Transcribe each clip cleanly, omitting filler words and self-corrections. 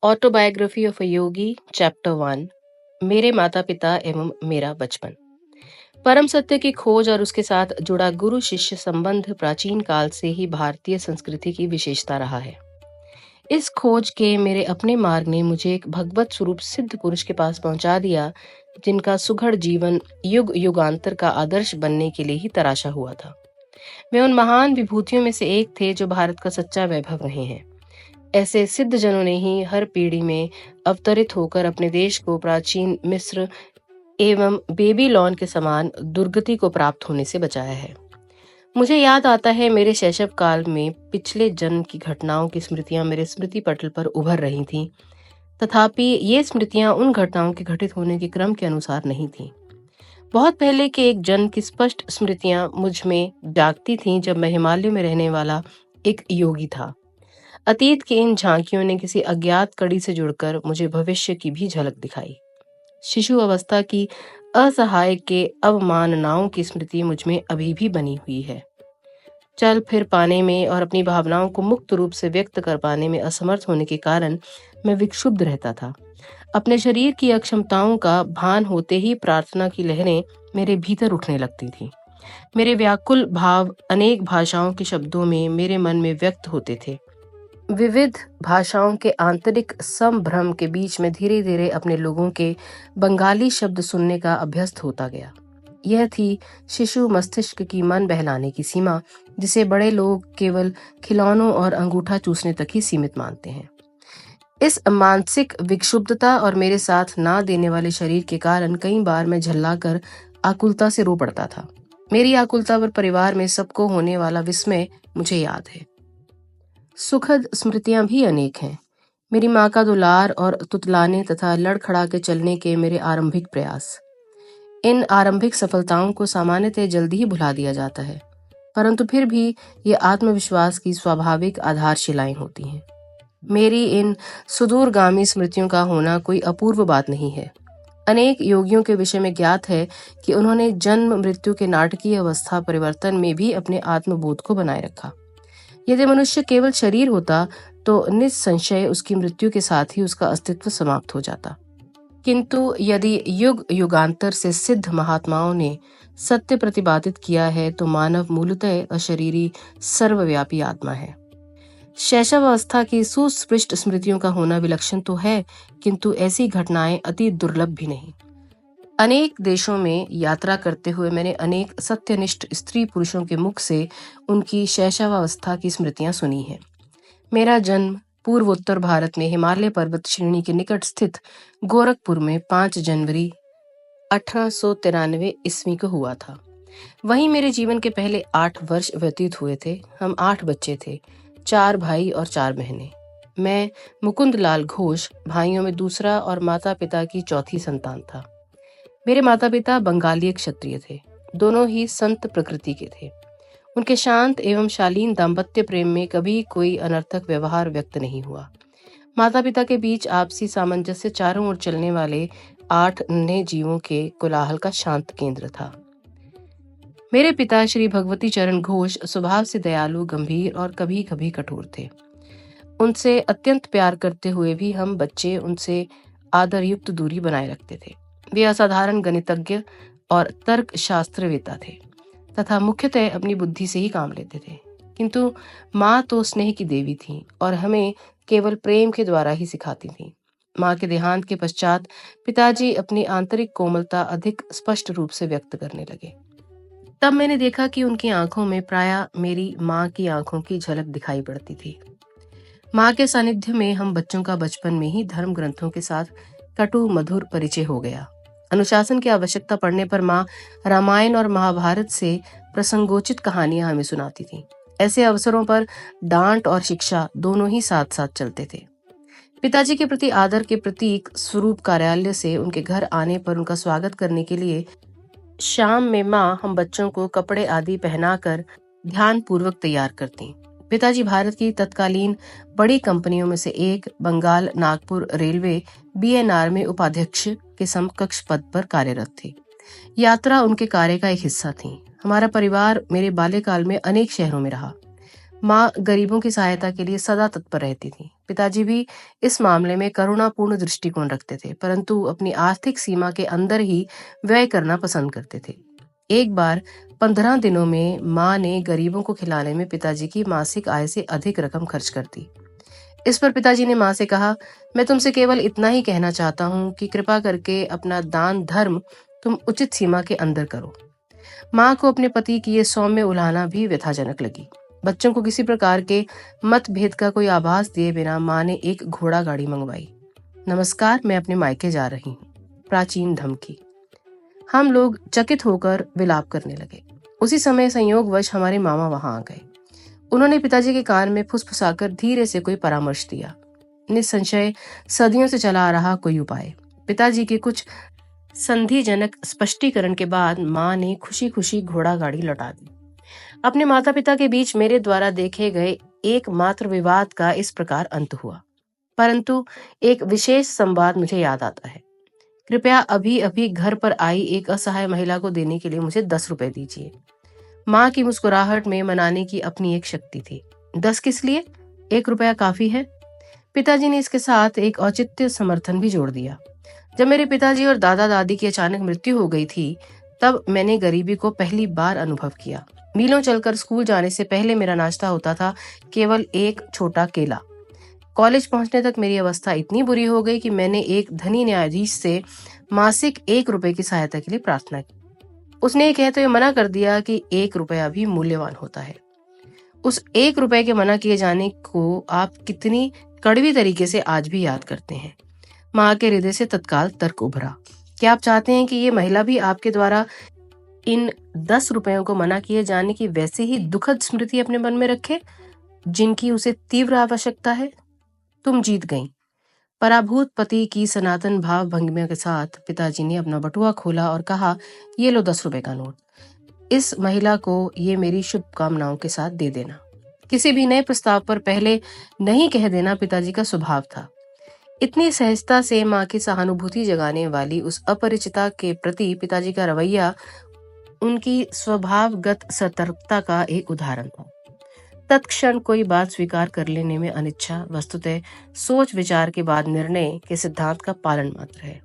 Autobiography of a Yogi chapter 1। मेरे माता पिता एवं मेरा बचपन। परम सत्य की खोज और उसके साथ जुड़ा गुरु शिष्य संबंध प्राचीन काल से ही भारतीय संस्कृति की विशेषता रहा है। इस खोज के मेरे अपने मार्ग ने मुझे एक भगवत स्वरूप सिद्ध पुरुष के पास पहुंचा दिया, जिनका सुघड़ जीवन युग युगांतर का आदर्श बनने के लिए ही तराशा हुआ था। वे उन महान विभूतियों में से एक थे जो भारत का सच्चा वैभव रहे हैं। ऐसे सिद्ध जनों ने ही हर पीढ़ी में अवतरित होकर अपने देश को प्राचीन मिस्र एवं बेबीलोन के समान दुर्गति को प्राप्त होने से बचाया है। मुझे याद आता है, मेरे शैशव काल में पिछले जन्म की घटनाओं की स्मृतियां मेरे स्मृति पटल पर उभर रही थीं। तथापि ये स्मृतियां उन घटनाओं के घटित होने के क्रम के अनुसार नहीं थीं। बहुत पहले के एक जन्म की स्पष्ट स्मृतियां मुझ में जागती थीं, जब मैं हिमालय में रहने वाला एक योगी था। अतीत की इन झांकियों ने किसी अज्ञात कड़ी से जुड़कर मुझे भविष्य की भी झलक दिखाई। शिशु अवस्था की असहाय के अवमाननाओं की स्मृति मुझ में अभी भी बनी हुई है। चल फिर पाने में और अपनी भावनाओं को मुक्त रूप से व्यक्त कर पाने में असमर्थ होने के कारण मैं विक्षुब्ध रहता था। अपने शरीर की अक्षमताओं का भान होते ही प्रार्थना की लहरें मेरे भीतर उठने लगती थी। मेरे व्याकुल भाव अनेक भाषाओं के शब्दों में मेरे मन में व्यक्त होते थे। विविध भाषाओं के आंतरिक संभ्रम के बीच में धीरे धीरे अपने लोगों के बंगाली शब्द सुनने का अभ्यस्त होता गया। यह थी शिशु मस्तिष्क की मन बहलाने की सीमा, जिसे बड़े लोग केवल खिलौनों और अंगूठा चूसने तक ही सीमित मानते हैं। इस मानसिक विक्षुब्धता और मेरे साथ ना देने वाले शरीर के कारण कई बार मैं झल्लाकर आकुलता से रो पड़ता था। मेरी आकुलता पर परिवार में सबको होने वाला विस्मय मुझे याद है। सुखद स्मृतियां भी अनेक हैं। मेरी माँ का दुलार और तुतलाने तथा लड़खड़ा के चलने के मेरे आरंभिक प्रयास। इन आरंभिक सफलताओं को सामान्यतः जल्दी ही भुला दिया जाता है, परंतु फिर भी ये आत्मविश्वास की स्वाभाविक आधारशिलाएं होती हैं। मेरी इन सुदूरगामी स्मृतियों का होना कोई अपूर्व बात नहीं है। अनेक योगियों के विषय में ज्ञात है कि उन्होंने जन्म मृत्यु के नाटकीय अवस्था परिवर्तन में भी अपने आत्मबोध को बनाए रखा। यदि मनुष्य केवल शरीर होता तो निस्संशय उसकी मृत्यु के साथ ही उसका अस्तित्व समाप्त हो जाता। किंतु यदि युग युगांतर से सिद्ध महात्माओं ने सत्य प्रतिपादित किया है, तो मानव मूलतः अशरीरी सर्वव्यापी आत्मा है। शैशव अवस्था की सुस्पष्ट स्मृतियों का होना विलक्षण तो है, किंतु ऐसी घटनाएं अति दुर्लभ भी नहीं। अनेक देशों में यात्रा करते हुए मैंने अनेक सत्यनिष्ठ स्त्री पुरुषों के मुख से उनकी शैशवावस्था की स्मृतियां सुनी हैं। मेरा जन्म पूर्वोत्तर भारत में हिमालय पर्वत श्रेणी के निकट स्थित गोरखपुर में 5 जनवरी 1893 ईस्वी को हुआ था। वहीं मेरे जीवन के पहले 8 वर्ष व्यतीत हुए थे। हम 8 बच्चे थे, 4 भाई और 4 बहनें। मैं मुकुंद लाल घोष भाइयों में दूसरा और माता पिता की चौथी संतान था। मेरे माता पिता बंगाली क्षत्रिय थे। दोनों ही संत प्रकृति के थे। उनके शांत एवं शालीन दाम्पत्य प्रेम में कभी कोई अनर्थक व्यवहार व्यक्त नहीं हुआ। माता पिता के बीच आपसी सामंजस्य चारों ओर चलने वाले 8 नन्हे जीवों के कोलाहल का शांत केंद्र था। मेरे पिता श्री भगवती चरण घोष स्वभाव से दयालु, गंभीर और कभी कभी कठोर थे। उनसे अत्यंत प्यार करते हुए भी हम बच्चे उनसे आदरयुक्त दूरी बनाए रखते थे। वे असाधारण गणितज्ञ और तर्क शास्त्रवेत्ता थे तथा मुख्यतः अपनी बुद्धि से ही काम लेते थे। किंतु माँ तो स्नेह की देवी थी और हमें केवल प्रेम के द्वारा ही सिखाती थी। माँ के देहांत के पश्चात पिताजी अपनी आंतरिक कोमलता अधिक स्पष्ट रूप से व्यक्त करने लगे। तब मैंने देखा कि उनकी आंखों में प्रायः मेरी माँ की आंखों की झलक दिखाई पड़ती थी। माँ के सानिध्य में हम बच्चों का बचपन में ही धर्म ग्रंथों के साथ कटु मधुर परिचय हो गया। अनुशासन की आवश्यकता पड़ने पर माँ रामायण और महाभारत से प्रसंगोचित कहानियां हमें सुनाती थी। ऐसे अवसरों पर डांट और शिक्षा दोनों ही साथ साथ चलते थे। पिताजी के प्रति आदर के प्रतीक स्वरूप कार्यालय से उनके घर आने पर उनका स्वागत करने के लिए शाम में माँ हम बच्चों को कपड़े आदि पहनाकर ध्यान पूर्वक तैयार करती। पिताजी भारत की तत्कालीन बड़ी कंपनियों में से एक बंगाल नागपुर रेलवे बीएनआर में उपाध्यक्ष के समकक्ष पद पर कार्यरत थे। यात्रा उनके कार्य का एक हिस्सा थी। हमारा परिवार मेरे बाल्यकाल में अनेक शहरों में रहा। माँ गरीबों की सहायता के लिए सदा तत्पर रहती थी। पिताजी भी इस मामले में करुणापूर्ण दृष्टिकोण रखते थे, परंतु अपनी आर्थिक सीमा के अंदर ही व्यय करना पसंद करते थे। एक बार 15 दिनों में माँ ने गरीबों को खिलाने में पिताजी की मासिक आय से अधिक रकम खर्च कर दी। इस पर पिताजी ने माँ से कहा, मैं तुमसे केवल इतना ही कहना चाहता हूँ कि कृपा करके अपना दान धर्म तुम उचित सीमा के अंदर करो। माँ को अपने पति की ये सौम्य उलाहना भी व्यथाजनक लगी। बच्चों को किसी प्रकार के मतभेद का कोई आभास दिए बिना माँ ने एक घोड़ा गाड़ी मंगवाई। नमस्कार, मैं अपने मायके जा रही हूँ। प्राचीन धमकी। हम लोग चकित होकर विलाप करने लगे। उसी समय संयोगवश हमारे मामा वहां आ गए। उन्होंने पिताजी के कान में फुसफुसाकर धीरे से कोई परामर्श दिया। निसंशय सदियों से चला आ रहा कोई उपाय। पिताजी के कुछ संधिजनक स्पष्टीकरण के बाद माँ ने खुशी खुशी घोड़ा गाड़ी लौटा दी। अपने माता पिता के बीच मेरे द्वारा देखे गए एकमात्र विवाद का इस प्रकार अंत हुआ। परंतु एक विशेष संवाद मुझे याद आता है। कृपया अभी अभी घर पर आई एक असहाय महिला को देने के लिए मुझे 10 रुपए दीजिए। माँ की मुस्कुराहट में मनाने की अपनी एक शक्ति थी। 10 किस लिए? 1 रुपया काफी है। पिताजी ने इसके साथ एक औचित्य समर्थन भी जोड़ दिया। जब मेरे पिताजी और दादा दादी की अचानक मृत्यु हो गई थी, तब मैंने गरीबी को पहली बार अनुभव किया। मीलों चलकर स्कूल जाने से पहले मेरा नाश्ता होता था केवल एक छोटा केला। कॉलेज पहुंचने तक मेरी अवस्था इतनी बुरी हो गई कि मैंने एक धनी न्यायाधीश से मासिक 1 रुपए की सहायता के लिए प्रार्थना की। उसने ये कहते हुए मना कर दिया कि 1 रुपया भी मूल्यवान होता है। उस 1 रुपए के मना किए जाने को आप कितनी कड़वी तरीके से आज भी याद करते हैं। माँ के हृदय से तत्काल तर्क उभरा। क्या आप चाहते हैं कि ये महिला भी आपके द्वारा इन 10 रुपयों को मना किए जाने की वैसे ही दुखद स्मृति अपने मन में रखे, जिनकी उसे तीव्र आवश्यकता है? तुम जीत गईं। पराभूत पति की सनातन भाव भंगिमा के साथ पिताजी ने अपना बटुआ खोला और कहा, ये लो 10 रुपए का नोट। इस महिला को ये मेरी शुभकामनाओं के साथ दे देना। किसी भी नए प्रस्ताव पर पहले नहीं कह देना पिताजी का स्वभाव था। इतनी सहजता से माँ की सहानुभूति जगाने वाली उस अपरिचिता के प्रति पिताजी का रवैया उनकी स्वभावगत सतर्कता का एक उदाहरण था। तत्क्षण कोई बात स्वीकार कर लेने में अनिच्छा वस्तुतः सोच विचार के बाद निर्णय के सिद्धांत का पालन मात्र है।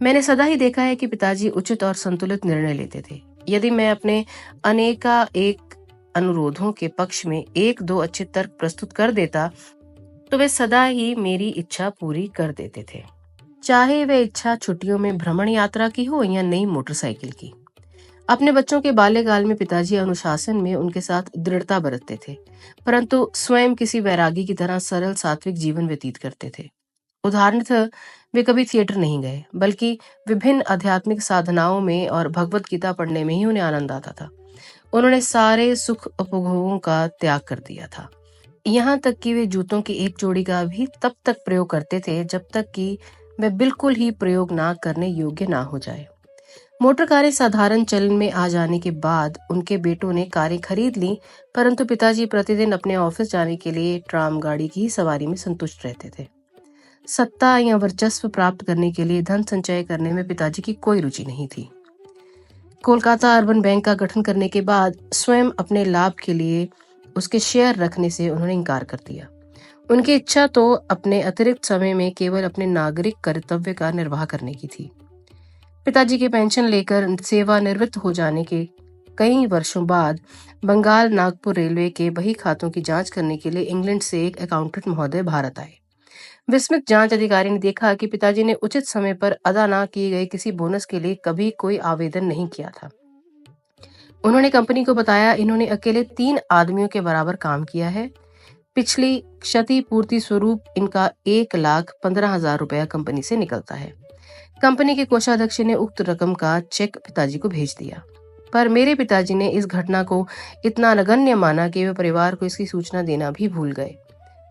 मैंने सदा ही देखा है कि पिताजी उचित और संतुलित निर्णय लेते थे। यदि मैं अपने अनेका एक अनुरोधों के पक्ष में 1-2 अच्छे तर्क प्रस्तुत कर देता, तो वे सदा ही मेरी इच्छा पूरी कर देते थे, चाहे वह इच्छा छुट्टियों में भ्रमण यात्रा की हो या नई मोटरसाइकिल की। अपने बच्चों के बाल्यकाल में पिताजी अनुशासन में उनके साथ दृढ़ता बरतते थे, परंतु स्वयं किसी वैरागी की तरह सरल सात्विक जीवन व्यतीत करते थे। उदाहरणतः वे कभी थिएटर नहीं गए, बल्कि विभिन्न आध्यात्मिक साधनाओं में और भगवत गीता पढ़ने में ही उन्हें आनंद आता था। उन्होंने सारे सुख उपभोगों का त्याग कर दिया था। यहाँ तक कि वे जूतों की एक जोड़ी का भी तब तक प्रयोग करते थे जब तक कि वह बिल्कुल ही प्रयोग ना करने योग्य ना हो जाए। मोटर कारें साधारण चलन में आ जाने के बाद उनके बेटों ने कारें खरीद ली, परंतु पिताजी प्रतिदिन अपने ऑफिस जाने के लिए ट्राम गाड़ी की सवारी में संतुष्ट रहते थे। सत्ता या वर्चस्व प्राप्त करने के लिए धन संचय करने में पिताजी की कोई रुचि नहीं थी। कोलकाता अर्बन बैंक का गठन करने के बाद स्वयं अपने लाभ के लिए उसके शेयर रखने से उन्होंने इनकार कर दिया। उनकी इच्छा तो अपने अतिरिक्त समय में केवल अपने नागरिक कर्तव्य का निर्वाह करने की थी। पिताजी की पेंशन लेकर सेवानिवृत्त हो जाने के कई वर्षों बाद बंगाल नागपुर रेलवे के बही खातों की जांच करने के लिए इंग्लैंड से एक अकाउंटेंट महोदय भारत आए। विस्मित जांच अधिकारी ने देखा कि पिताजी ने उचित समय पर अदा न किए गए किसी बोनस के लिए कभी कोई आवेदन नहीं किया था। उन्होंने कंपनी को बताया, इन्होंने अकेले 3 आदमियों के बराबर काम किया है। पिछली क्षति पूर्ति स्वरूप इनका 1,15,000 रुपया कंपनी से निकलता है। कंपनी के कोषाध्यक्ष ने उक्त रकम का चेक पिताजी को भेज दिया, पर मेरे पिताजी ने इस घटना को इतना नगण्य माना कि वे परिवार को इसकी सूचना देना भी भूल गए।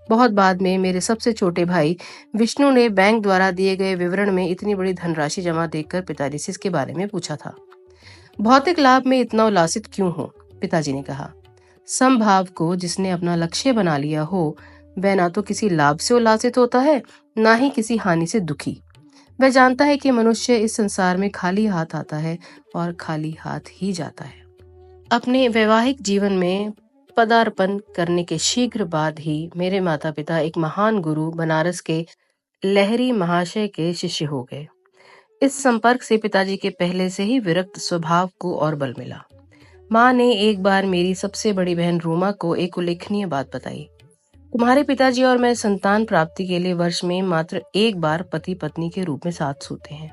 बहुत बाद में मेरे सबसे छोटे भाई विष्णु ने बैंक द्वारा दिए गए विवरण में इतनी बड़ी धनराशि जमा देखकर पिताजी से इसके बारे में पूछा था। भौतिक लाभ में इतना उल्लासित क्यों हो? पिताजी ने कहा, समभाव को जिसने अपना लक्ष्य बना लिया हो वह ना तो किसी लाभ से उल्लासित होता है, ना ही किसी हानि से दुखी। वह जानता है कि मनुष्य इस संसार में खाली हाथ आता है और खाली हाथ ही जाता है। अपने वैवाहिक जीवन में पदार्पण करने के शीघ्र बाद ही मेरे माता पिता एक महान गुरु बनारस के लहरी महाशय के शिष्य हो गए। इस संपर्क से पिताजी के पहले से ही विरक्त स्वभाव को और बल मिला। माँ ने एक बार मेरी सबसे बड़ी बहन रोमा को एक उल्लेखनीय बात बताई। तुम्हारे पिताजी और मैं संतान प्राप्ति के लिए वर्ष में मात्र एक बार पति पत्नी के रूप में साथ सोते हैं।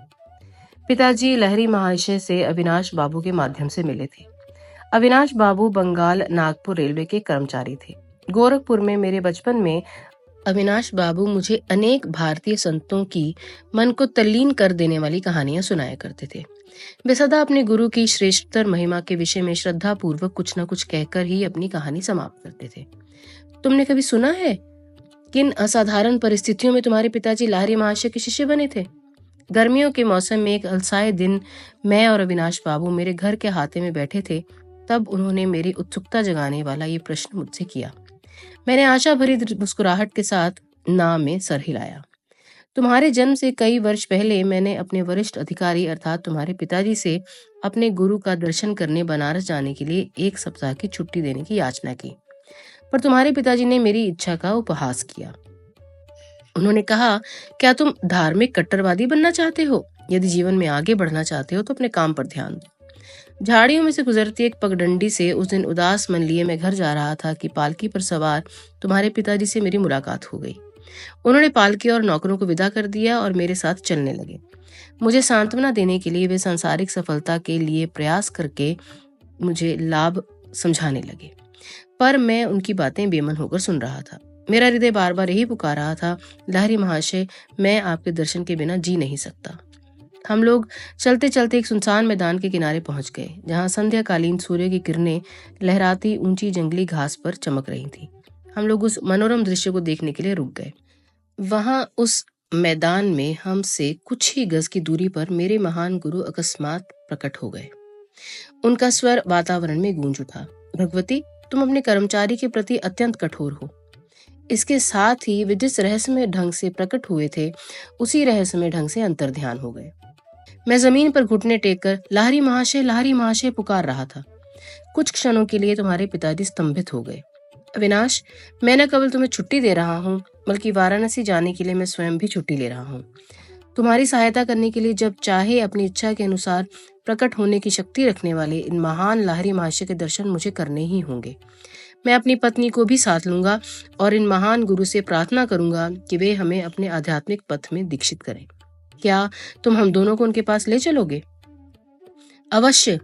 पिताजी लहरी महाशय से अविनाश बाबू के माध्यम से मिले थे। अविनाश बाबू बंगाल नागपुर रेलवे के कर्मचारी थे। गोरखपुर में मेरे बचपन में अविनाश बाबू मुझे अनेक भारतीय संतों की मन को तल्लीन कर देने वाली कहानियां सुनाया करते थे। वे सदा अपने गुरु की श्रेष्ठतर महिमा के विषय में श्रद्धा पूर्वक कुछ न कुछ कहकर ही अपनी कहानी समाप्त करते थे। तुमने कभी सुना है किन असाधारण परिस्थितियों में तुम्हारे पिताजी लहरी महाशय के शिष्य बने थे? गर्मियों के मौसम में एक अलसाए दिन मैं और अविनाश बाबू मेरे घर के हाथे में बैठे थे। तब उन्होंने मेरी उत्सुकता जगाने वाला ये प्रश्न मुझसे किया। मैंने आशा भरी मुस्कुराहट के साथ ना में सर हिलाया। तुम्हारे जन्म से कई वर्ष पहले मैंने अपने वरिष्ठ अधिकारी अर्थात तुम्हारे पिताजी से अपने गुरु का दर्शन करने बनारस जाने के लिए 1 सप्ताह की छुट्टी देने की याचना की, पर तुम्हारे पिताजी ने मेरी इच्छा का उपहास किया। उन्होंने कहा, क्या तुम धार्मिक कट्टरवादी बनना चाहते हो? यदि जीवन में आगे बढ़ना चाहते हो तो अपने काम पर ध्यान दो। झाड़ियों में से गुजरती एक पगडंडी से उस दिन उदास मन लिए मैं घर जा रहा था कि पालकी पर सवार तुम्हारे पिताजी से मेरी मुलाकात हो गई। उन्होंने पालकी और नौकरों को विदा कर दिया और मेरे साथ चलने लगे। मुझे सांत्वना देने के लिए वे सांसारिक सफलता के लिए प्रयास करके मुझे लाभ समझाने लगे, पर मैं उनकी बातें बेमन होकर सुन रहा था। मेरा हृदय बार बार यही पुकार रहा था, लहरी महाशय, मैं आपके दर्शन के बिना जी नहीं सकता। हम लोग चलते चलते एक सुनसान मैदान के किनारे पहुंच गए, जहां संध्याकालीन सूर्य की किरणें लहराती ऊंची जंगली घास पर चमक रही थी। हम लोग उस मनोरम दृश्य को देखने के लिए रुक गए। वहां उस मैदान में हमसे कुछ ही गज की दूरी पर मेरे महान गुरु अकस्मात प्रकट हो गए। उनका स्वर वातावरण में गूंज उठा, भगवती, तुम अपने कर्मचारी के प्रति अत्यंत कठोर हो। इसके साथ ही वे जिस रहस्यमय ढंग से प्रकट हुए थे, उसी रहस्यमय ढंग से अंतर्ध्यान हो गए। मैं जमीन पर घुटने टेककर लहरी महाशय पुकार रहा था। कुछ क्षणों के लिए तुम्हारे पिताजी स्तंभित हो गए। अविनाश, मैं न केवल तुम्हें छुट्टी दे रहा हूँ, बल्कि वाराणसी जाने के लिए मैं स्वयं भी छुट्टी ले रहा हूँ। तुम्हारी सहायता करने के लिए जब चाहे अपनी इच्छा के अनुसार प्रकट होने की शक्ति रखने वाले इन महान लहरी महाशय के दर्शन मुझे करने ही होंगे। मैं अपनी पत्नी को भी साथ लूंगा और इन महान गुरु से प्रार्थना करूंगा कि वे हमें अपने आध्यात्मिक पथ में दीक्षित करें। क्या तुम हम दोनों को उनके पास ले चलोगे? अवश्य।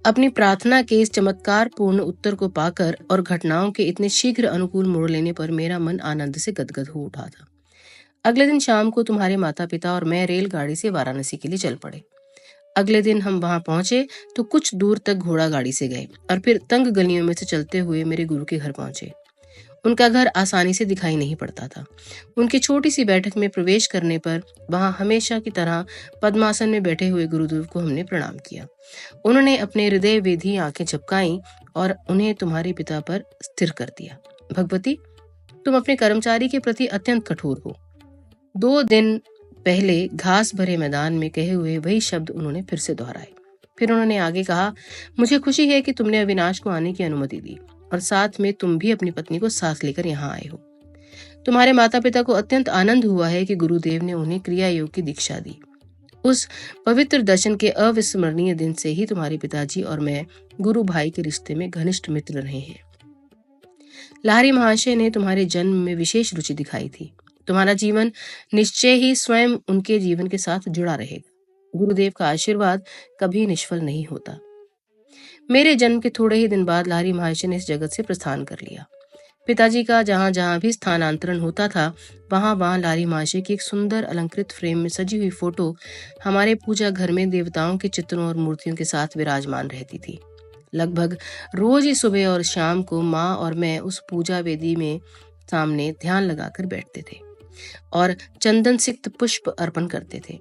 अपनी प्रार्थना के इस चमत्कार पूर्ण उत्तर को पाकर और घटनाओं के इतने शीघ्र अनुकूल मोड़ लेने पर मेरा मन आनंद से गदगद हो उठा था। अगले दिन शाम को तुम्हारे माता पिता और मैं रेलगाड़ी से वाराणसी के लिए चल पड़े। अगले दिन हम वहां पहुंचे तो कुछ दूर तक घोड़ा गाड़ी से गए और फिर तंग गलियों में से चलते हुए मेरे गुरु के घर पहुंचे। उनका घर आसानी से दिखाई नहीं पड़ता था। उनकी छोटी सी बैठक में प्रवेश करने पर वहां हमेशा की तरह पद्मासन में बैठे हुए गुरुदेव को हमने प्रणाम किया। उन्होंने अपने हृदय वेधी आंखें झपकाईं और उन्हें तुम्हारे पिता पर स्थिर कर दिया। भगवती, तुम अपने कर्मचारी के प्रति अत्यंत कठोर हो। 2 दिन पहले घास भरे मैदान में कहे हुए वही शब्द उन्होंने फिर से दोहराए। फिर उन्होंने आगे कहा, मुझे खुशी है कि तुमने अविनाश को आने की अनुमति दी और साथ में तुम भी अपनी पत्नी को साथ लेकर यहाँ आए हो। तुम्हारे माता पिता को अत्यंत आनंद हुआ है कि गुरुदेव ने उन्हें क्रिया योग की दीक्षा दी। उस पवित्र दर्शन के अविस्मरणीय दिन से ही तुम्हारे पिताजी और मैं गुरु भाई के रिश्ते में घनिष्ठ मित्र रहे हैं। लहरी महाशय ने तुम्हारे जन्म में विशेष रुचि दिखाई थी। तुम्हारा जीवन निश्चय ही स्वयं उनके जीवन के साथ जुड़ा रहेगा। गुरुदेव का आशीर्वाद कभी निष्फल नहीं होता। मेरे जन्म के थोड़े ही दिन बाद लहरी महाशय ने इस जगत से प्रस्थान कर लिया। पिताजी का जहां जहां भी स्थानांतरण होता था, वहां वहां लहरी महाशय की एक सुंदर अलंकृत फ्रेम में सजी हुई फोटो हमारे पूजा घर में देवताओं के चित्रों और मूर्तियों के साथ विराजमान रहती थी। लगभग रोज ही सुबह और शाम को माँ और मैं उस पूजा वेदी में सामने ध्यान लगाकर बैठते थे और चंदन सिक्त पुष्प अर्पण करते थे।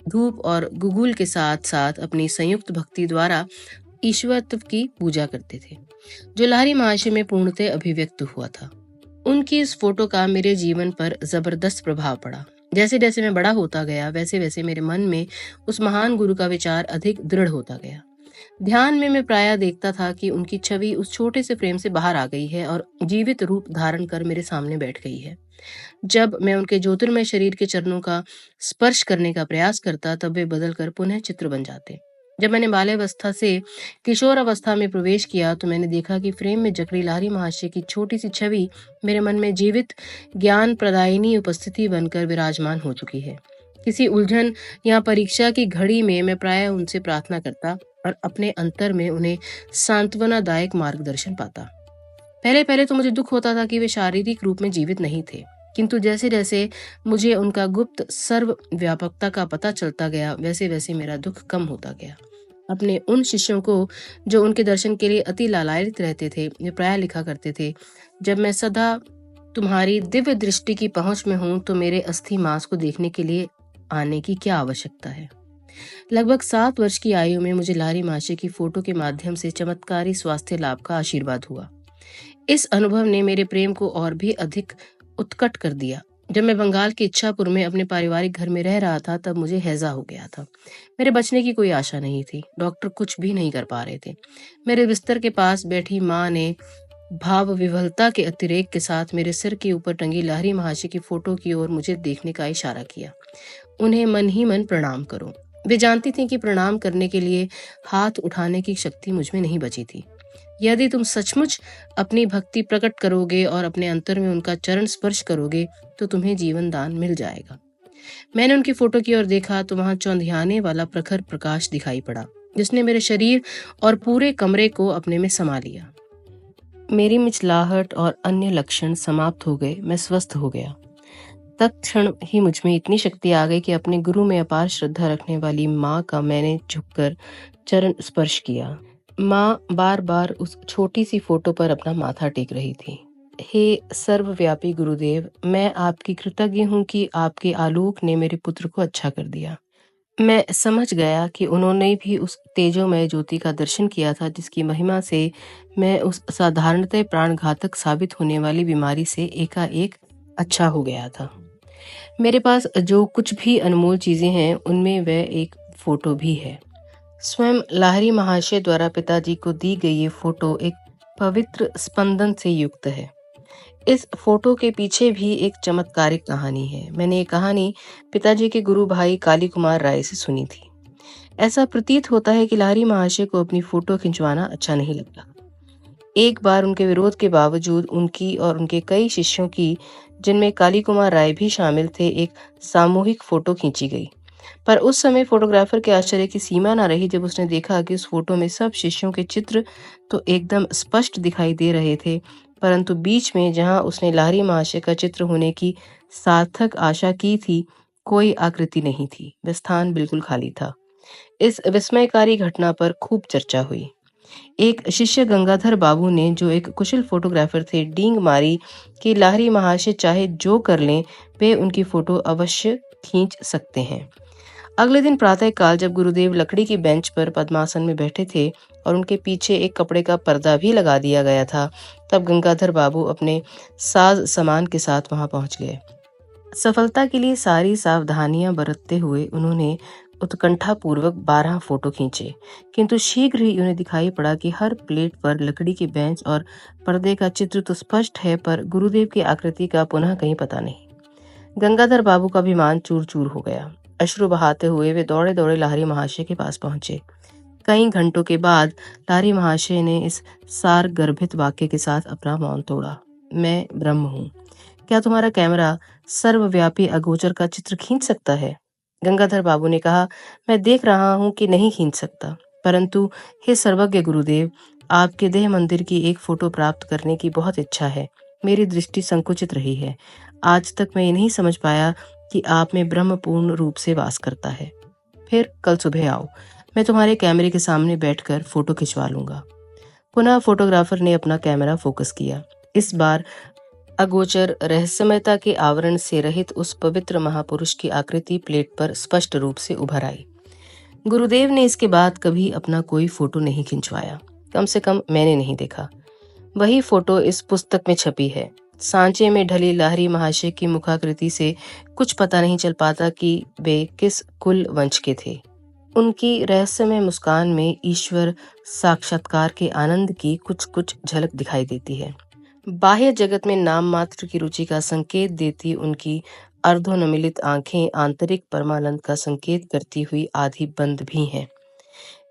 धूप और गुगुल के साथ साथ अपनी संयुक्त भक्ति द्वारा ईश्वरत्व की पूजा करते थे, जो लहरी महाशय में पूर्णतः अभिव्यक्त हुआ था। उनकी इस फोटो का मेरे जीवन पर जबरदस्त प्रभाव पड़ा। जैसे जैसे मैं बड़ा होता गया, वैसे वैसे मेरे मन में उस महान गुरु का विचार अधिक दृढ़ होता गया। ध्यान में मैं प्रायः देखता था कि उनकी छवि उस छोटे से फ्रेम से बाहर आ गई है और जीवित रूप धारण कर मेरे सामने बैठ गई है। जब मैं उनके ज्योतिर्मय शरीर के चरणों का स्पर्श करने का प्रयास करता, तब वे बदलकर पुनः चित्र बन जाते। जब मैंने बाल्यावस्था से किशोर अवस्था में प्रवेश किया, तो मैंने देखा कि फ्रेम में जकड़ी लाहिरी महाशय की छोटी सी छवि मेरे मन में जीवित ज्ञान प्रदायिनी उपस्थिति बनकर विराजमान हो चुकी है। किसी उलझन या परीक्षा की घड़ी में मैं प्रायः उनसे प्रार्थना करता और अपने अंतर में उन्हें सांत्वनादायक मार्गदर्शन पाता। पहले पहले तो मुझे दुख होता था कि वे शारीरिक रूप में जीवित नहीं थे, किंतु जैसे जैसे मुझे उनका गुप्त सर्व व्यापकता का पता चलता गया, वैसे वैसे मेरा दुख कम होता गया। अपने उन शिष्यों को जो उनके दर्शन के लिए अति लालायित रहते थे, वे प्रायः लिखा करते थे, जब मैं सदा तुम्हारी दिव्य दृष्टि की पहुंच में हूं, तो मेरे अस्थि मांस को देखने के लिए आने की क्या आवश्यकता है। लगभग 7 वर्ष की आयु में मुझे लाहिरी महाशय की फोटो के माध्यम से चमत्कारी स्वास्थ्य लाभ का आशीर्वाद हुआ। इस अनुभव ने मेरे प्रेम को और भी अधिक उत्कट कर दिया। जब मैं बंगाल के इच्छापुर में अपने पारिवारिक घर में रह रहा था, तब मुझे हैजा हो गया था। मेरे बचने की कोई आशा नहीं थी। डॉक्टर कुछ भी नहीं कर पा रहे थे। मेरे बिस्तर के पास बैठी माँ ने भाव विवलता के अतिरेक के साथ मेरे सिर के ऊपर टंगी लाहिरी महाशय की फोटो की ओर मुझे देखने का इशारा किया। उन्हें मन ही मन प्रणाम करो। वे जानती थीं कि प्रणाम करने के लिए हाथ उठाने की शक्ति मुझमें नहीं बची थी। यदि तुम सचमुच अपनी भक्ति प्रकट करोगे और अपने अंतर में उनका चरण स्पर्श करोगे, तो तुम्हें जीवन दान मिल जाएगा। मैंने उनकी फोटो की ओर देखा, तो वहां चौंधियाने वाला प्रखर प्रकाश दिखाई पड़ा, जिसने मेरे शरीर और पूरे कमरे को अपने में समा लिया। मेरी मिचलाहट और अन्य लक्षण समाप्त हो गए। मैं स्वस्थ हो गया। तत्क्षण ही मुझमें इतनी शक्ति आ गई कि अपने गुरु में अपार श्रद्धा रखने वाली माँ का मैंने झुककर चरण स्पर्श किया। माँ बार बार उस छोटी सी फोटो पर अपना माथा टेक रही थी। हे सर्वव्यापी गुरुदेव, मैं आपकी कृतज्ञ हूँ कि आपके आलोक ने मेरे पुत्र को अच्छा कर दिया। मैं समझ गया कि उन्होंने भी उस तेजोमय ज्योति का दर्शन किया था, जिसकी महिमा से मैं उस साधारणतः प्राणघातक साबित होने वाली बीमारी से एकाएक अच्छा हो गया था। मेरे पास जो कुछ भी अनमोल चीजें हैं, उनमें वह एक फोटो भी है। स्वयं लाहिरी महाशय द्वारा पिताजी को दी गई ये फोटो एक पवित्र स्पंदन से युक्त है। इस फोटो के पीछे भी एक चमत्कारिक कहानी है। मैंने ये कहानी पिताजी के गुरु भाई काली कुमार राय से सुनी थी। ऐसा प्रतीत होता है कि लाहिरी महाशय को अपनी फोटो खिंचवाना अच्छा नहीं लगता। एक बार उनके विरोध के बावजूद उनकी और उनके कई शिष्यों की, जिनमें काली कुमार राय भी शामिल थे, एक सामूहिक फोटो खींची गई। पर उस समय फोटोग्राफर के आश्चर्य की सीमा न रही जब उसने देखा कि उस फोटो में सब शिष्यों के चित्र तो एकदम स्पष्ट दिखाई दे रहे थे, परंतु बीच में जहां उसने लाहिरी महाशय का चित्र होने की सार्थक आशा की थी, कोई आकृति नहीं थी। वह स्थान बिल्कुल खाली था। इस विस्मयकारी घटना पर खूब चर्चा हुई। एक शिष्य गंगाधर बाबू ने, जो एक कुशल फोटोग्राफर थे, डींग मारी कि लाहिरी महाशय चाहे जो कर लें, वे उनकी फोटो अवश्य खींच सकते हैं। अगले दिन प्रातःकाल जब गुरुदेव लकड़ी की बेंच पर पद्मासन में बैठे थे और उनके पीछे एक कपड़े का पर्दा भी लगा दिया गया था, तब गंगाधर बाबू अपने साज सामान के साथ वहां पहुंच गए। सफलता के लिए सारी सावधानियां बरतते हुए उन्होंने उत्कंठापूर्वक 12 फोटो खींचे, किंतु शीघ्र ही उन्हें दिखाई पड़ा कि हर प्लेट पर लकड़ी की बेंच और पर्दे का चित्र तो स्पष्ट है, पर गुरुदेव की आकृति का पुनः कहीं पता नहीं। गंगाधर बाबू का अभिमान चूर चूर हो गया। अश्रु बहाते हुए वे दौड़े दौड़े लाहिरी महाशय के पास पहुंचे। कई घंटों के बाद लाहिरी महाशय ने इस सार गर्भित वाक्य के साथ अपना मौन तोड़ा। मैं ब्रह्म हूँ। क्या तुम्हारा कैमरा सर्वव्यापी अगोचर का चित्र खींच सकता है? गंगाधर बाबू ने कहा, मैं देख रहा हूँ कि नहीं खींच सकता, परंतु हे सर्वज्ञ गुरुदेव, आपके देह मंदिर की एक फोटो प्राप्त करने की बहुत इच्छा है। मेरी दृष्टि संकुचित रही है। आज तक मैं ये नहीं समझ पाया कि आप में ब्रह्म पूर्ण रूप से वास करता है। फिर कल सुबह आओ, मैं तुम्हारे कैमरे के सामने बैठकर फोटो खिंचवा लूंगा। पुनः फोटोग्राफर ने अपना कैमरा फोकस किया। इस बार अगोचर रहस्यमयता के आवरण से रहित उस पवित्र महापुरुष की आकृति प्लेट पर स्पष्ट रूप से उभर आई। गुरुदेव ने इसके बाद कभी अपना कोई फोटो नहीं खिंचवाया, कम से कम मैंने नहीं देखा। वही फोटो इस पुस्तक में छपी है। सांचे में ढली लाहिरी महाशय की मुखाकृति से कुछ पता नहीं चल पाता कि वे किस कुल वंश के थे। उनकी रहस्यमय मुस्कान में ईश्वर साक्षात्कार के आनंद की कुछ कुछ झलक दिखाई देती है। बाह्य जगत में नाम मात्र की रुचि का संकेत देती उनकी अर्धोन्मीलित आंखें आंतरिक परमानंद का संकेत करती हुई आधी बंद भी हैं।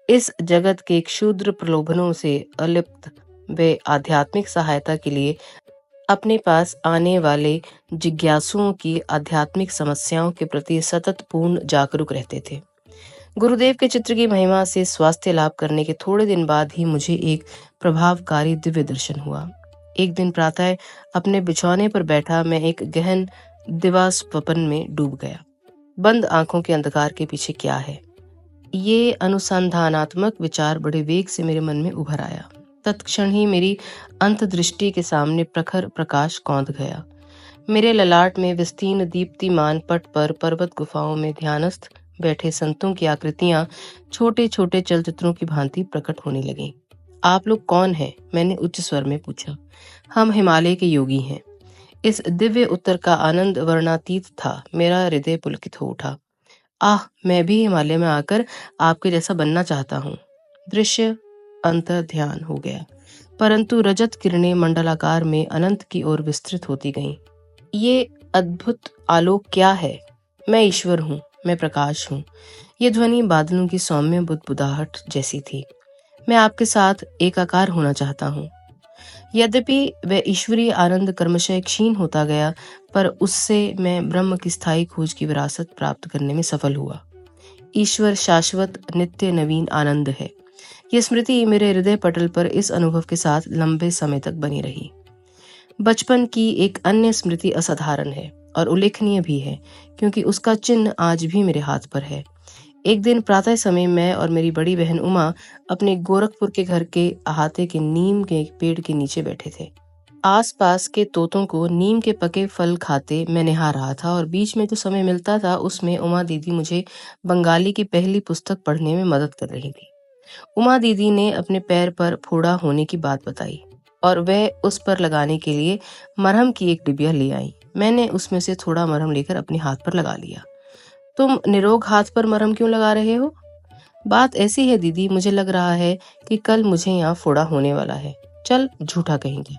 इस जगत के क्षुद्र प्रलोभनों से अलिप्त वे आध्यात्मिक सहायता के लिए अपने पास आने वाले जिज्ञासुओं की आध्यात्मिक समस्याओं के प्रति सतत पूर्ण जागरूक रहते थे। गुरुदेव के चित्र की महिमा से स्वास्थ्य लाभ करने के थोड़े दिन बाद ही मुझे एक प्रभावकारी दिव्य दर्शन हुआ। एक दिन प्रातः अपने बिछौने पर बैठा मैं एक गहन दिवास्वप्न में डूब गया। बंद आंखों के अंधकार के पीछे क्या है, ये अनुसंधानात्मक विचार बड़े वेग से मेरे मन में उभर आया। तत्क्षण ही मेरी अंतदृष्टि के सामने प्रखर प्रकाश कौंध गया। मेरे ललाट में विस्तीर्ण दीप्तिमान पट पर पर्वत गुफाओं में ध्यानस्थ बैठे संतों की आकृतियां छोटे छोटे चलचित्रों की भांति प्रकट होने लगीं। आप लोग कौन हैं? मैंने उच्च स्वर में पूछा। हम हिमालय के योगी हैं। इस दिव्य उत्तर का आनंद वर्णातीत था। मेरा हृदय पुलकित हो उठा। आह, मैं भी हिमालय में आकर आपके जैसा बनना चाहता हूँ। दृश्य अंतर ध्यान हो गया, परंतु रजत किरणें मंडलाकार में अनंत की ओर विस्तृत होती गईं। ये अद्भुत आलोक क्या है? मैं ईश्वर हूँ, मैं प्रकाश हूँ। ये ध्वनि बादलों की सौम्य बुदबुदाहट जैसी थी। मैं आपके साथ एकाकार होना चाहता हूँ। यद्यपि वह ईश्वरीय आनंद क्रमशः क्षीण होता गया, पर उससे मैं ब्रह्म की स्थायी खोज की विरासत प्राप्त करने में सफल हुआ। ईश्वर शाश्वत नित्य नवीन आनंद है। यह स्मृति मेरे हृदय पटल पर इस अनुभव के साथ लंबे समय तक बनी रही। बचपन की एक अन्य स्मृति असाधारण है और उल्लेखनीय भी है, क्योंकि उसका चिन्ह आज भी मेरे हाथ पर है। एक दिन प्रातः समय मैं और मेरी बड़ी बहन उमा अपने गोरखपुर के घर के अहाते के नीम के पेड़ के नीचे बैठे थे। आसपास के तोतों को नीम के पके फल खाते मैं निहार रहा था और बीच में जो समय मिलता था उसमें उमा दीदी मुझे बंगाली की पहली पुस्तक पढ़ने में मदद कर रही थी। उमा दीदी ने अपने पैर पर फोड़ा होने की बात बताई और वह उस पर लगाने के लिए मरहम की एक डिबिया ले आई। मैंने उसमें से थोड़ा मरहम लेकर अपने हाथ पर लगा लिया। तुम निरोग हाथ पर मरहम क्यों लगा रहे हो? बात ऐसी है दीदी, मुझे लग रहा है कि कल मुझे यहाँ फोड़ा होने वाला है। चल, झूठा कहेंगे।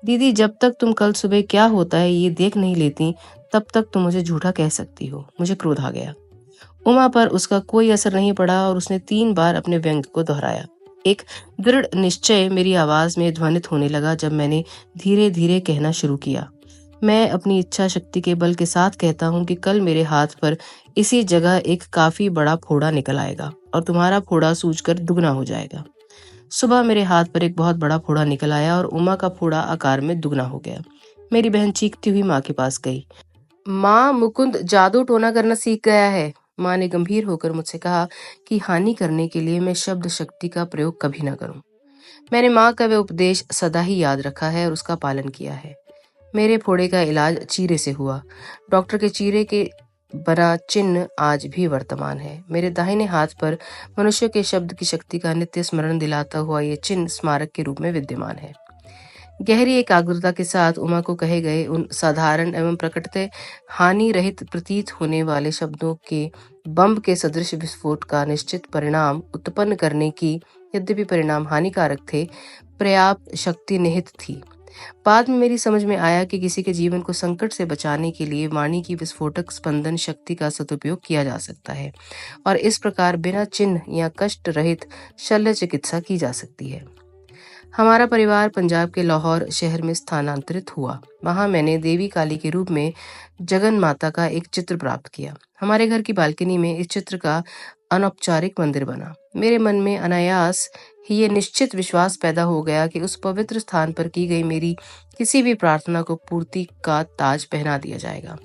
दीदी, जब तक तुम कल सुबह क्या होता है ये देख नहीं लेती, तब तक तुम मुझे झूठा कह सकती हो। मुझे क्रोध आ गया। उमा पर उसका कोई असर नहीं पड़ा और उसने 3 बार अपने व्यंग को दोहराया। एक दृढ़ निश्चय मेरी आवाज में ध्वनित होने लगा जब मैंने धीरे धीरे कहना शुरू किया। मैं अपनी इच्छा शक्ति के बल के साथ कहता हूँ कि कल मेरे हाथ पर इसी जगह एक काफी बड़ा फोड़ा निकल आएगा और तुम्हारा फोड़ा सूजकर दुगना हो जाएगा। सुबह मेरे हाथ पर एक बहुत बड़ा फोड़ा निकल आया और उमा का फोड़ा आकार में दुगना हो गया। मेरी बहन चीखती हुई माँ के पास गई। माँ, मुकुंद जादू टोना करना सीख गया है। माँ ने गंभीर होकर मुझसे कहा कि हानि करने के लिए मैं शब्द शक्ति का प्रयोग कभी न करूं। मैंने माँ का वह उपदेश सदा ही याद रखा है और उसका पालन किया है। मेरे फोड़े का इलाज चीरे से हुआ। डॉक्टर के चीरे के बना चिन्ह आज भी वर्तमान है। मेरे दाहिने हाथ पर मनुष्य के शब्द की शक्ति का नित्य स्मरण दिलाता हुआ ये चिन्ह स्मारक के रूप में विद्यमान है। गहरी एकाग्रता के साथ उमा को कहे गए उन साधारण एवं प्रकटतः हानि रहित प्रतीत होने वाले शब्दों के बम के सदृश विस्फोट का निश्चित परिणाम उत्पन्न करने की, यद्यपि परिणाम हानिकारक थे, पर्याप्त शक्ति निहित थी। बाद में मेरी समझ में आया कि किसी के जीवन को संकट से बचाने के लिए वाणी की विस्फोटक स्पंदन शक्ति का सदुपयोग किया जा सकता है और इस प्रकार बिना चिन्ह या कष्ट रहित शल्य चिकित्सा की जा सकती है। हमारा परिवार पंजाब के लाहौर शहर में स्थानांतरित हुआ। वहां मैंने देवी काली के रूप में जगन माता का एक चित्र प्राप्त किया। हमारे घर की बालकनी में इस चित्र का अनौपचारिक मंदिर बना। मेरे मन में अनायास ही ये निश्चित विश्वास पैदा हो गया कि उस पवित्र स्थान पर की गई मेरी किसी भी प्रार्थना को पूर्ति का ताज पहना दिया जाएगा।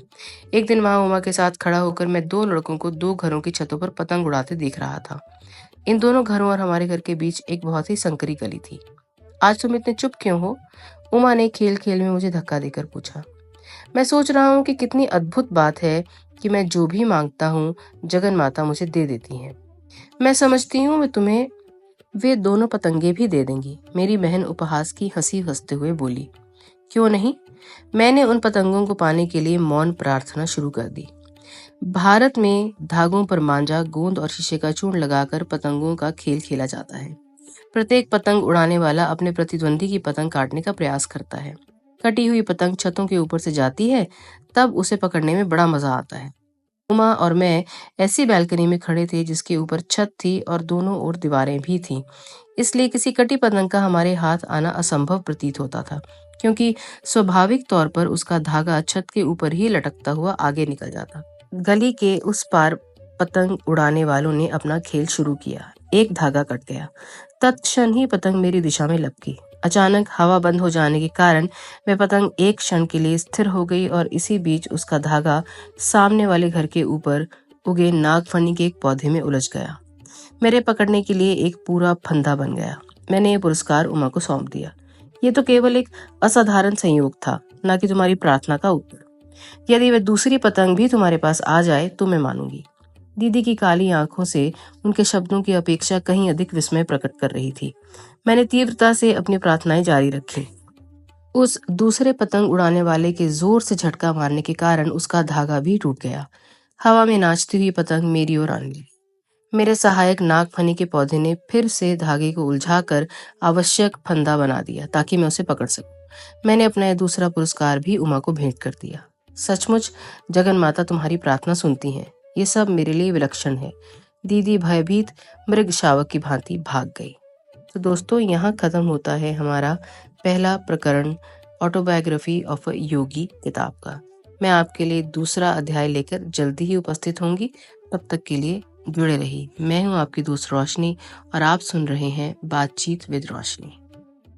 एक दिन वहां उमा के साथ खड़ा होकर मैं 2 लड़कों को 2 घरों की छतों पर पतंग उड़ाते देख रहा था। इन दोनों घरों और हमारे घर के बीच एक बहुत ही संकरी गली थी। आज तुम इतने चुप क्यों हो? उमा ने खेल खेल में मुझे धक्का देकर पूछा। मैं सोच रहा हूँ कि कितनी अद्भुत बात है कि मैं जो भी मांगता हूँ जगन माता मुझे दे देती हैं। मैं समझती हूँ मैं तुम्हें वे दोनों पतंगे भी दे देंगी। मेरी बहन उपहास की हंसी हंसते हुए बोली। क्यों नहीं? मैंने उन पतंगों को पाने के लिए मौन प्रार्थना शुरू कर दी। भारत में धागों पर मांझा, गोंद और शीशे का चूर्ण लगाकर पतंगों का खेल खेला जाता है। प्रत्येक पतंग उड़ाने वाला अपने प्रतिद्वंदी की पतंग काटने का प्रयास करता है। कटी हुई पतंग छतों के ऊपर से जाती है, तब उसे पकड़ने में बड़ा मजा आता है। उमा और मैं ऐसी बालकनी में खड़े थे जिसके ऊपर छत थी और दोनों ओर दीवारें भी थीं। इसलिए किसी कटी पतंग का हमारे हाथ आना असंभव प्रतीत होता था, क्योंकि स्वाभाविक तौर पर उसका धागा छत के ऊपर ही लटकता हुआ आगे निकल जाता। गली के उस पार पतंग उड़ाने वालों ने अपना खेल शुरू किया। एक धागा कट गया। तत्क्षण ही पतंग मेरी दिशा में लपकी। अचानक हवा बंद हो जाने के कारण वह पतंग एक क्षण के लिए स्थिर हो गई और इसी बीच उसका धागा सामने वाले घर के ऊपर उगे नागफनी के एक पौधे में उलझ गया। मेरे पकड़ने के लिए एक पूरा फंदा बन गया। मैंने ये पुरस्कार उमा को सौंप दिया। ये तो केवल एक असाधारण संयोग था, न कि तुम्हारी प्रार्थना का उत्तर। यदि वह दूसरी पतंग भी तुम्हारे पास आ जाए तो मैं मानूंगी। दीदी की काली आंखों से उनके शब्दों की अपेक्षा कहीं अधिक विस्मय प्रकट कर रही थी। मैंने तीव्रता से अपनी प्रार्थनाएं जारी रखी। उस दूसरे पतंग उड़ाने वाले के जोर से झटका मारने के कारण उसका धागा भी टूट गया। हवा में नाचती हुई पतंग मेरी ओर आने लगी। मेरे सहायक नागफनी के पौधे ने फिर से धागे को उलझाकर आवश्यक फंदा बना दिया ताकि मैं उसे पकड़ सकूं। मैंने अपना यह दूसरा पुरस्कार भी उमा को भेंट कर दिया। सचमुच जगन माता तुम्हारी प्रार्थना सुनती हैं। ये सब मेरे लिए विलक्षण है। दीदी भयभीत मृग शावक की भांति भाग गई। तो दोस्तों, यहाँ खत्म होता है हमारा पहला प्रकरण ऑटोबायोग्राफी ऑफ अ योगी किताब का। मैं आपके लिए दूसरा अध्याय लेकर जल्दी ही उपस्थित होंगी। तब तक के लिए जुड़े रहिए। मैं हूँ आपकी दोस्त रोशनी और आप सुन रहे हैं बातचीत विद रोशनी।